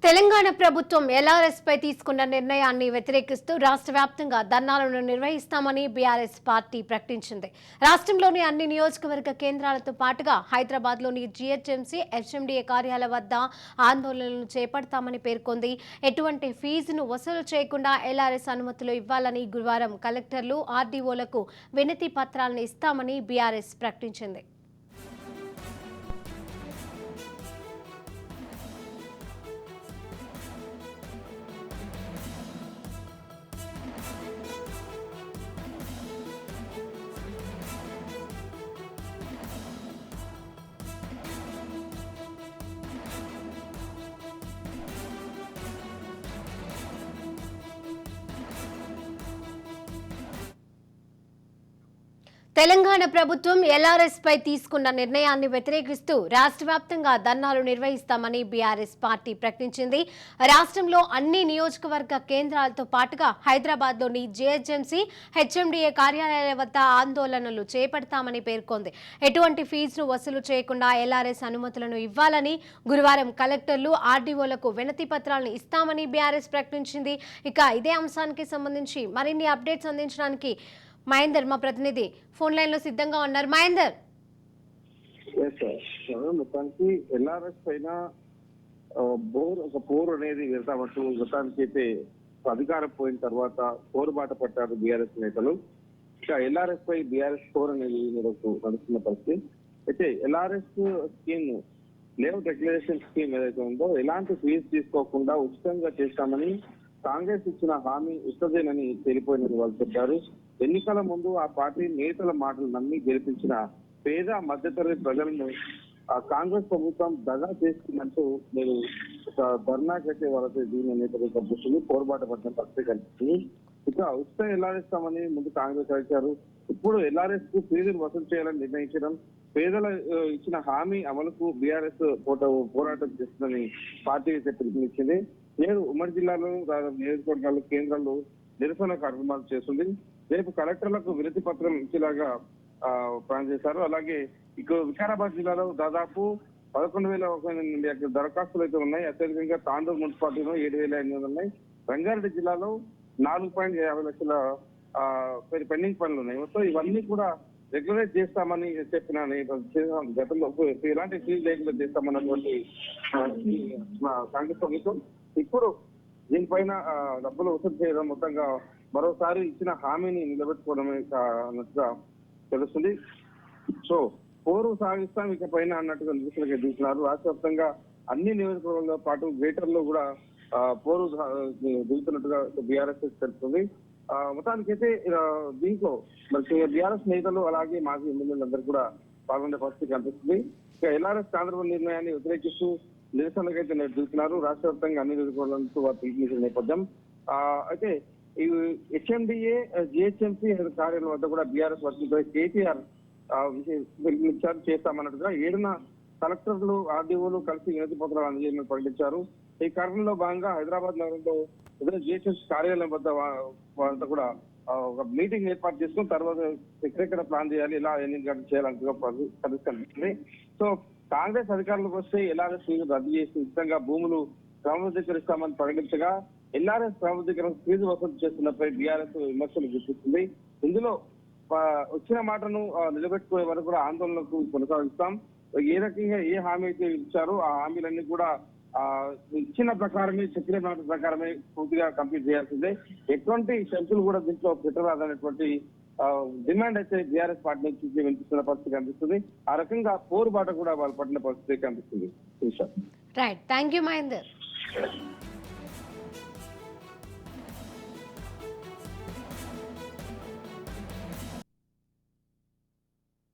తెలంగాణ ప్రభుత్వం ఎల్ఆర్ఎస్ పై తీసుకున్న నిర్ణయాన్ని వ్యతిరేకిస్తూ రాష్ట్ర వ్యాప్తంగా ధర్నాలను నిర్వహిస్తామని బీఆర్ఎస్ పార్టీ ప్రకటించింది. రాష్ట్రంలోని అన్ని నియోజకవర్గ కేంద్రాలతో పాటుగా హైదరాబాద్లోని జీహెచ్ఎంసీ, హెచ్ఎండీఏ కార్యాలయాల వద్ద ఆందోళనలు చేపడతామని పేర్కొంది. ఎటువంటి ఫీజును వసూలు చేయకుండా ఎల్ఆర్ఎస్ అనుమతులు ఇవ్వాలని గురువారం కలెక్టర్లు, ఆర్డీఓలకు వినతి పత్రాలను ఇస్తామని బీఆర్ఎస్ ప్రకటించింది. తెలంగాణ ప్రభుత్వం ఎల్ఆర్ఎస్ పై తీసుకున్న నిర్ణయాన్ని వ్యతిరేకిస్తూ రాష్ట్ర వ్యాప్తంగా ధర్నాలు నిర్వహిస్తామని బీఆర్ఎస్ పార్టీ ప్రకటించింది. రాష్ట్రంలో అన్ని నియోజకవర్గ కేంద్రాలతో పాటుగా హైదరాబాద్లోని జీహెచ్ఎంసీ, హెచ్ఎండీఏ కార్యాలయాల వద్ద ఆందోళనలు చేపడతామని పేర్కొంది. ఎటువంటి ఫీజును వసూలు చేయకుండా ఎల్ఆర్ఎస్ అనుమతులను ఇవ్వాలని గురువారం కలెక్టర్లు, ఆర్డీఓలకు వినతి పత్రాలను ఇస్తామని బీఆర్ఎస్ ప్రకటించింది. ఇక ఇదే అంశానికి సంబంధించి మరిన్ని అప్డేట్స్ అందించడానికి మహేందర్ మా ప్రతినిధి ఫోన్ లైన్ లో సిద్ధంగా ఉన్నారు. మహేందర్, మొత్తానికి ఎల్ఆర్ఎస్ పైన పోరు అనేది వెళ్తామంటూ మొత్తానికి అయితే అధికారం పోయిన తర్వాత పోరుబాట పట్టారు బీఆర్ఎస్ నేతలు. ఇక ఎల్ఆర్ఎస్ పై బీఆర్ఎస్ పోర్ అనేది నడుస్తున్న పరిస్థితి. అయితే LRS scheme, layout regulation scheme ఏదైతే ఉందో ఎలాంటి ఫీజు తీసుకోకుండా ఉచితంగా చేస్తామని కాంగ్రెస్ ఇచ్చిన హామీ ఇస్తదేనని తేలిపోయినది వాళ్ళు చెప్పారు. ఎన్నికల ముందు ఆ పార్టీ నేతల మాటలు నమ్మి గెలిపించిన పేద మధ్యతరగతి ప్రజలను కాంగ్రెస్ ప్రభుత్వం దగా చేస్తుందంటూ నేను ఒక ధర్నాకైతే వాళ్ళతో దీని నేతలు కనిపిస్తుంది, పోరుబాట పడిన పరిస్థితి కనిపిస్తుంది. ఇక ఉచిత ఎల్ఆర్ఎస్తామని ముందు కాంగ్రెస్ అడిగారు. ఇప్పుడు ఎల్ఆర్ఎస్ కు ఫీజులు వసూలు చేయాలని నిర్ణయించడం, పేదల ఇచ్చిన హామీ అమలుకు బీఆర్ఎస్ పోరాటం చేస్తుందని పార్టీ అయితే పిలుపునిచ్చింది. నేడు ఉమ్మడి జిల్లాలో నియోజకవర్గాలు, కేంద్రాల్లో నిరసన కార్యక్రమాలు చేస్తుంది. రేపు కలెక్టర్లకు వినతి పత్రం ఇచ్చేలాగా ప్లాన్ చేశారు. అలాగే ఇక వికారాబాద్ జిల్లాలో దాదాపు 11,100 దరఖాస్తులు అయితే ఉన్నాయి. అత్యధికంగా తాండూరు మున్సిపాలిటీలో 7,800 ఉన్నాయి. రంగారెడ్డి జిల్లాలో 4.50 లక్షల పెండింగ్ పనులు ఉన్నాయి. మొత్తం ఇవన్నీ కూడా రెగ్యులైజ్ చేస్తామని చెప్పిన గతంలో ఎలాంటి ఫీజు లేకుండా చేస్తామన్నటువంటి కాంగ్రెస్ ప్రభుత్వం ఇప్పుడు దీనిపైన డబ్బులు వసూలు చేయడం, మొత్తంగా మరోసారి ఇచ్చిన హామీని నిలబెట్టుకోవడమే అన్నట్టుగా తెలుస్తుంది. సో పోరు సాగిస్తాం ఇక పైన అన్నట్టుగా నిరసనగా దిగుతున్నారు. రాష్ట్ర వ్యాప్తంగా అన్ని నియోజకవర్గాలతో పాటు గ్రేటర్ లో కూడా పోరు దిగుతున్నట్టుగా బీఆర్ఎస్ తెలుస్తుంది. మొత్తానికైతే దీంట్లో మరి బీఆర్ఎస్ నేతలు అలాగే మాజీ ఎమ్మెల్యేలందరూ కూడా పాల్గొనే పరిస్థితి కనిపిస్తుంది. ఇక ఎల్ఆర్ఎస్ కేంద్ర నిర్ణయాన్ని వ్యతిరేకిస్తూ నిరసనకైతే దిగుతున్నారు. రాష్ట్ర వ్యాప్తంగా అన్ని నియోజకవర్గాలతో వారు పిలుపునిచ్చిన నేపథ్యం. అయితే ఈ హెచ్ఎండిఏ, జిహెచ్ఎంసీ కార్యాలయం వద్ద కూడా బీఆర్ఎస్ వర్కింగ్ కేటీఆర్ పిలుపునిచ్చారు, చేస్తామన్నట్టుగా 7న కలెక్టర్లు, ఆర్డీఓలు కలిసి వినతి పత్రాలు అందజేయమని ప్రకటించారు. ఈ కార్యక్రమంలో భాగంగా హైదరాబాద్ నగరంలో జిహెచ్ఎంసీ కార్యాలయం వద్ద వాళ్ళంతా కూడా ఒక మీటింగ్ ఏర్పాటు చేసుకుని తర్వాత ఎక్కడెక్కడ ప్లాన్ చేయాలి, ఇలా ఎన్ని చేయాలంటూ కనిపిస్తుంది. సో కాంగ్రెస్ అధికారులకు వస్తే ఎల్ఆర్ఎస్ ఫీజు రద్దు చేసి ఉచితంగా భూములు క్రమబద్ధీకరిస్తామని ప్రకటించగా ఎల్ఆర్ఎస్ క్రమబద్ధీకరణ ఫీజు వసూలు చేస్తున్నపై బీఆర్ఎస్ విమర్శలు గుర్తిస్తుంది. ఇందులో వచ్చిన మాటను నిలబెట్టుకునే వరకు కూడా ఆందోళనకు కొనసాగిస్తాం. ఏ రకంగా ఏ హామీ అయితే ఇచ్చారో ఆ హామీలన్నీ కూడా ఇచ్చిన ప్రకారమే, చెప్పిన మాట ప్రకారమే పూర్తిగా కంప్లీట్ చేయాల్సిందే. ఎటువంటి షరతులు కూడా దీంట్లో పెట్టరాదనేటువంటి డిమాండ్ అయితే బీఆర్ఎస్ పార్టీ నుంచి వినిపిస్తున్న పరిస్థితి కనిపిస్తుంది. ఆ రకంగా పోరుబాట కూడా వాళ్ళు పట్టిన పరిస్థితి కనిపిస్తుంది. Right, thank you Mahender.